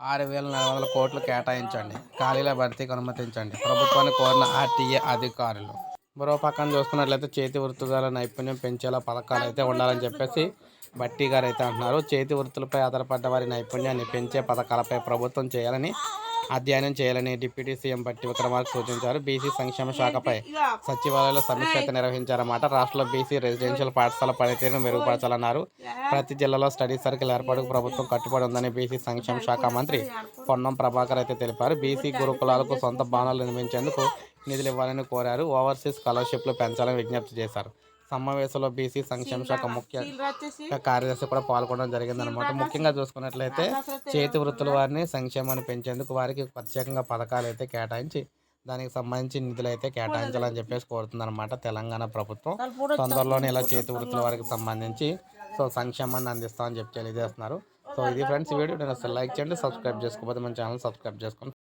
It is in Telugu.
6,400 కోట్లు కేటాయించండి. ఖాళీల భర్తీకి అనుమతించండి. ప్రభుత్వాన్ని కోరిన ఆర్టీఏ అధికారులు. మరో పక్కన చూసుకున్నట్లయితే చేతి వృత్తుల నైపుణ్యం పెంచేలా పథకాలు అయితే ఉండాలని చెప్పేసి భట్టి గారు అయితే అంటున్నారు. చేతి వృత్తులపై ఆధారపడ్డ వారి నైపుణ్యాన్ని పెంచే పథకాలపై ప్రభుత్వం అధ్యయనం చేయాలని డిప్యూటీ సీఎం భట్టి విక్రమార్క సూచించారు. బీసీ సంక్షేమ శాఖపై సచివాలయంలో సమీక్ష అయితే నిర్వహించారన్నమాట. రాష్ట్రంలో బీసీ రెసిడెన్షియల్ పాఠశాల పనితీరును మెరుగుపరచాలన్నారు. ప్రతి జిల్లాలో స్టడీ సర్కిల్ ఏర్పాటుకు ప్రభుత్వం కట్టుబడి ఉందని బీసీ సంక్షేమ శాఖ మంత్రి పొన్నం ప్రభాకర్ అయితే తెలిపారు. బీసీ గురుకులాలకు సొంత భవనాలు నిర్మించేందుకు నిధులు ఇవ్వాలని కోరారు. ఓవర్సీస్ స్కాలర్షిప్లు పెంచాలని విజ్ఞప్తి చేశారు. సమావేశంలో బీసీ సంక్షేమ శాఖ ముఖ్య కార్యదర్శి కూడా పాల్గొనడం జరిగిందనమాట. ముఖ్యంగా చూసుకున్నట్లయితే చేతి వృత్తుల వారిని సంక్షేమాన్ని పెంచేందుకు వారికి ప్రత్యేకంగా పథకాలు అయితే కేటాయించి దానికి సంబంధించి నిధులు అయితే కేటాయించాలని చెప్పేసి కోరుతుందన్నమాట తెలంగాణ ప్రభుత్వం. తొందరలోనే ఇలా చేతి వృత్తుల వారికి సంబంధించి సంక్షేమాన్ని అందిస్తామని చెప్పి తెలియజేస్తున్నారు. ఇది ఫ్రెండ్స్ వీడియో నేను అసలు లైక్ చేయండి, సబ్స్క్రైబ్ చేసుకోకపోతే మన ఛానల్ సబ్స్క్రైబ్ చేసుకోండి.